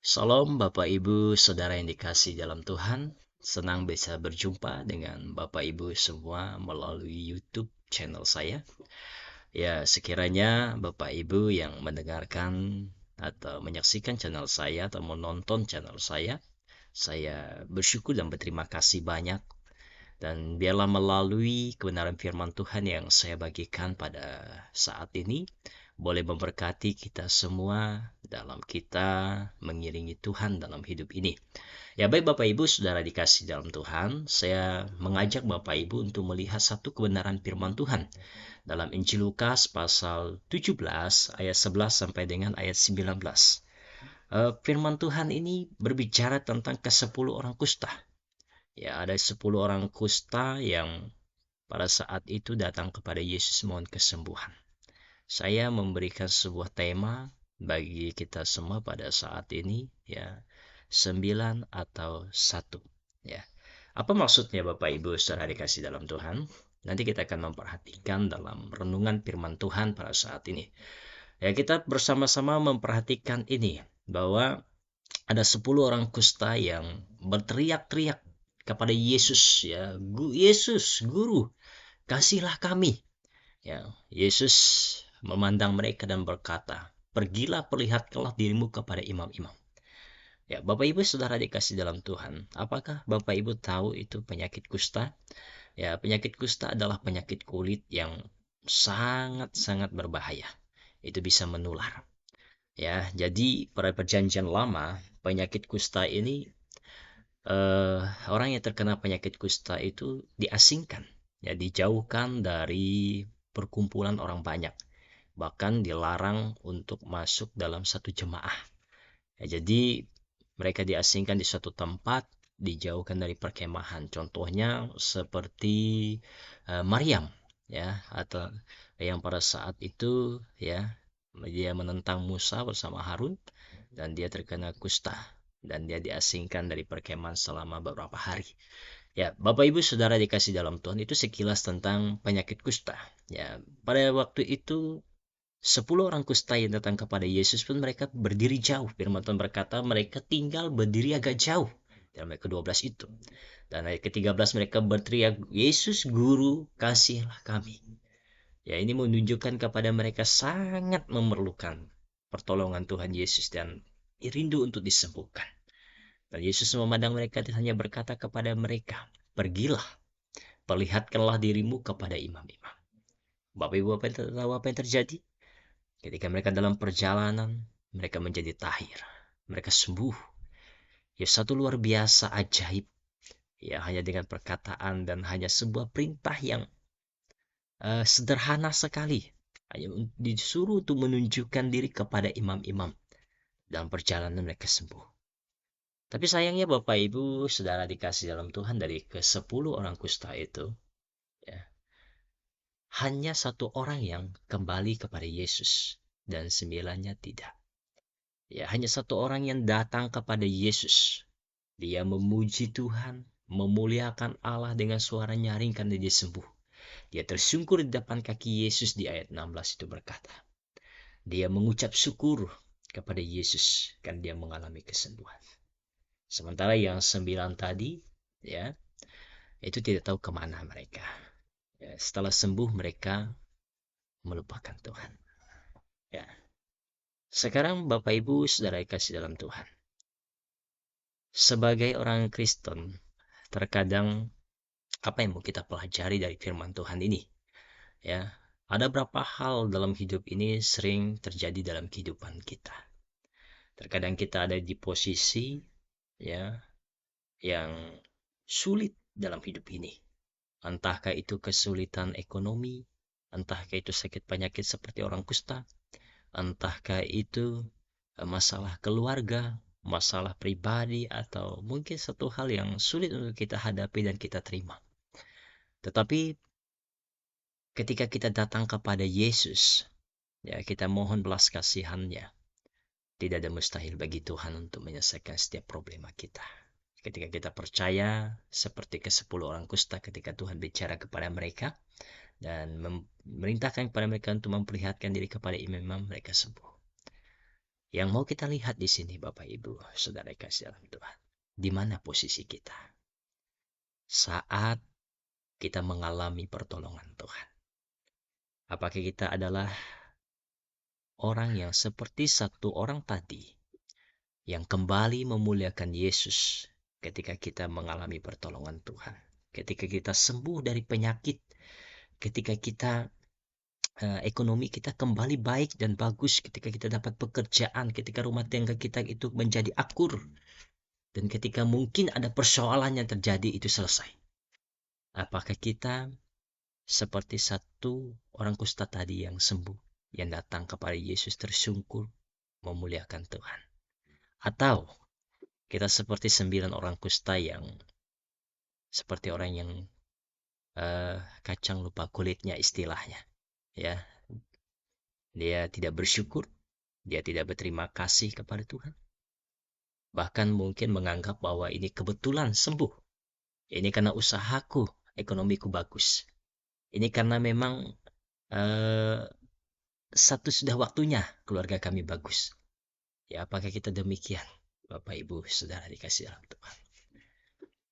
Salam Bapak Ibu, Saudara yang dikasih dalam Tuhan. Senang bisa berjumpa dengan Bapak Ibu semua melalui YouTube channel saya. Ya, sekiranya Bapak Ibu yang mendengarkan atau menyaksikan channel saya atau menonton channel saya bersyukur dan berterima kasih banyak. Dan biarlah melalui kebenaran firman Tuhan yang saya bagikan pada saat ini, boleh memberkati kita semua dalam kita mengiringi Tuhan dalam hidup ini. Ya baik Bapak Ibu, Saudara dikasih dalam Tuhan, saya mengajak Bapak Ibu untuk melihat satu kebenaran firman Tuhan dalam Injil Lukas pasal 17 ayat 11 sampai dengan ayat 19. Firman Tuhan ini berbicara tentang ke-10 orang kusta. Ya, ada 10 orang kusta yang pada saat itu datang kepada Yesus mohon kesembuhan. Saya memberikan sebuah tema bagi kita semua pada saat ini, ya, 9 atau 1. Ya. Apa maksudnya Bapak Ibu Saudara dikasih dalam Tuhan? Nanti kita akan memperhatikan dalam renungan firman Tuhan pada saat ini. Ya, kita bersama-sama memperhatikan ini bahwa ada 10 orang kusta yang berteriak-teriak kepada Yesus, ya, Yesus, Guru, kasihlah kami. Ya, Yesus memandang mereka dan berkata, "Pergilah perlihatkanlah dirimu kepada imam-imam." Ya, Bapak Ibu Saudara dikasih dalam Tuhan, apakah Bapak Ibu tahu itu penyakit kusta? Ya, penyakit kusta adalah penyakit kulit yang sangat-sangat berbahaya. Itu bisa menular. Ya, jadi pada perjanjian lama, penyakit kusta ini orang yang terkena penyakit kusta itu diasingkan, ya dijauhkan dari perkumpulan orang banyak, bahkan dilarang untuk masuk dalam satu jemaah. Ya, jadi mereka diasingkan di suatu tempat, dijauhkan dari perkemahan. Contohnya seperti Maryam, ya, atau yang pada saat itu, ya, dia menentang Musa bersama Harun dan dia terkena kusta dan dia diasingkan dari perkemahan selama beberapa hari. Ya, Bapak Ibu Saudara dikasih dalam Tuhan, itu sekilas tentang penyakit kusta. Ya, pada waktu itu 10 orang kusta yang datang kepada Yesus pun mereka berdiri jauh. Firman Tuhan berkata mereka tinggal berdiri agak jauh. Dalam ayat ke-12 itu. Dan ayat ke-13 mereka berteriak, "Yesus Guru, kasihlah kami." Ya, ini menunjukkan kepada mereka sangat memerlukan pertolongan Tuhan Yesus dan rindu untuk disembuhkan. Dan Yesus memandang mereka dan hanya berkata kepada mereka, "Pergilah, perlihatkanlah dirimu kepada imam-imam." Bapak Ibu, apa yang terjadi? Ketika mereka dalam perjalanan, mereka menjadi tahir. Mereka sembuh. Ya, satu luar biasa ajaib. Ya, hanya dengan perkataan dan hanya sebuah perintah yang sederhana sekali. Hanya disuruh untuk menunjukkan diri kepada imam-imam. Dalam perjalanan mereka sembuh. Tapi sayangnya Bapak Ibu, Saudara dikasih dalam Tuhan, dari ke-10 orang kusta itu, ya, hanya satu orang yang kembali kepada Yesus dan sembilannya tidak. Ya, hanya satu orang yang datang kepada Yesus. Dia memuji Tuhan, memuliakan Allah dengan suara nyaring karena dia sembuh. Dia tersungkur di depan kaki Yesus di ayat 16 itu berkata. Dia mengucap syukur kepada Yesus karena dia mengalami kesembuhan. Sementara yang 9 tadi, ya, itu tidak tahu kemana mereka. Ya, setelah sembuh mereka melupakan Tuhan. Ya. Sekarang Bapak Ibu Saudara kasih dalam Tuhan. Sebagai orang Kristen, terkadang apa yang mau kita pelajari dari firman Tuhan ini? Ya, ada beberapa hal dalam hidup ini sering terjadi dalam kehidupan kita. Terkadang kita ada di posisi, ya, yang sulit dalam hidup ini. Entahkah itu kesulitan ekonomi, entahkah itu sakit penyakit seperti orang kusta, entahkah itu masalah keluarga, masalah pribadi, atau mungkin satu hal yang sulit untuk kita hadapi dan kita terima. Tetapi ketika kita datang kepada Yesus, ya, kita mohon belas kasihannya. Tidak ada mustahil bagi Tuhan untuk menyelesaikan setiap problema kita. Ketika kita percaya, seperti ke-10 orang kusta ketika Tuhan bicara kepada mereka, dan memerintahkan kepada mereka untuk memperlihatkan diri kepada imam-imam, mereka sembuh. Yang mau kita lihat di sini Bapak Ibu, Saudara kasih dalam Tuhan. Di mana posisi kita saat kita mengalami pertolongan Tuhan? Apakah kita adalah orang yang seperti satu orang tadi yang kembali memuliakan Yesus ketika kita mengalami pertolongan Tuhan? Ketika kita sembuh dari penyakit, ketika kita ekonomi kita kembali baik dan bagus, ketika kita dapat pekerjaan, ketika rumah tangga kita itu menjadi akur, dan ketika mungkin ada persoalan yang terjadi itu selesai. Apakah kita seperti satu orang kusta tadi yang sembuh, yang datang kepada Yesus tersungkur memuliakan Tuhan? Atau kita seperti 9 orang kusta yang seperti orang yang kacang lupa kulitnya istilahnya, ya. Dia tidak bersyukur, dia tidak berterima kasih kepada Tuhan. Bahkan mungkin menganggap bahwa ini kebetulan sembuh. Ini karena usahaku, ekonomiku bagus. Ini karena memang eh, satu sudah waktunya keluarga kami bagus. Ya, apakah kita demikian? Bapak, Ibu, Saudara dikasih dalam Tuhan.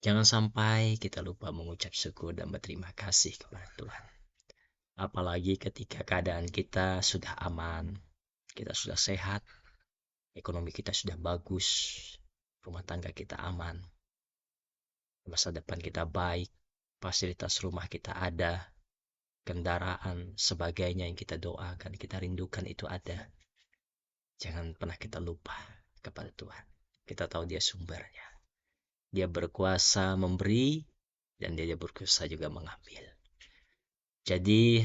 Jangan sampai kita lupa mengucap syukur dan berterima kasih kepada Tuhan. Apalagi ketika keadaan kita sudah aman, kita sudah sehat, ekonomi kita sudah bagus, rumah tangga kita aman, masa depan kita baik, fasilitas rumah kita ada, kendaraan, sebagainya yang kita doakan, kita rindukan itu ada. Jangan pernah kita lupa kepada Tuhan. Kita tahu dia sumbernya. Dia berkuasa memberi, dan dia berkuasa juga mengambil. Jadi,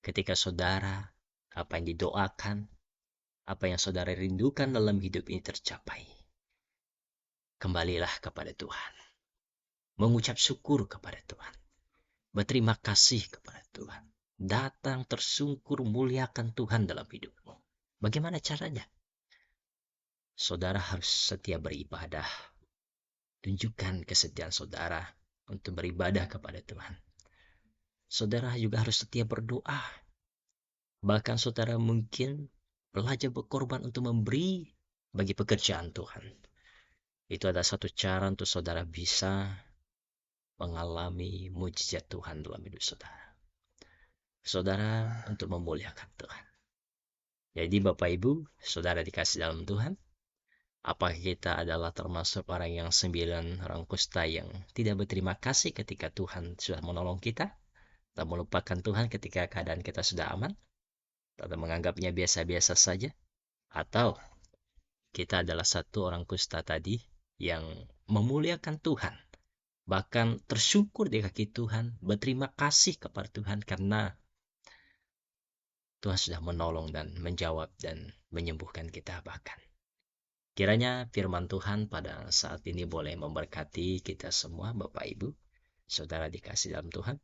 ketika saudara, apa yang didoakan, apa yang saudara rindukan dalam hidup ini tercapai, kembalilah kepada Tuhan. Mengucap syukur kepada Tuhan. Berterima kasih kepada Tuhan. Datang tersungkur muliakan Tuhan dalam hidupmu. Bagaimana caranya? Saudara harus setia beribadah. Tunjukkan kesetiaan saudara untuk beribadah kepada Tuhan. Saudara juga harus setia berdoa. Bahkan saudara mungkin belajar berkorban untuk memberi bagi pekerjaan Tuhan. Itu adalah satu cara untuk saudara bisa mengalami mujizat Tuhan dalam hidup saudara. Saudara untuk memuliakan Tuhan. Jadi Bapak Ibu, saudara dikasih dalam Tuhan, apakah kita adalah termasuk orang yang 9 orang kusta yang tidak berterima kasih ketika Tuhan sudah menolong kita, tak melupakan Tuhan ketika keadaan kita sudah aman, atau menganggapnya biasa-biasa saja, atau kita adalah satu orang kusta tadi yang memuliakan Tuhan, bahkan tersyukur di kaki Tuhan, berterima kasih kepada Tuhan karena Tuhan sudah menolong dan menjawab dan menyembuhkan kita bahkan. Kiranya firman Tuhan pada saat ini boleh memberkati kita semua, Bapak Ibu, saudara dikasih dalam Tuhan.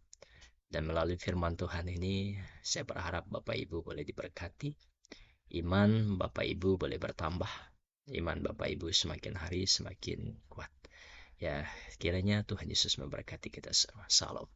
Dan melalui firman Tuhan ini, saya berharap Bapak Ibu boleh diberkati. Iman Bapak Ibu boleh bertambah. Iman Bapak Ibu semakin hari semakin kuat. Ya, kiranya Tuhan Yesus memberkati kita semua. Salam.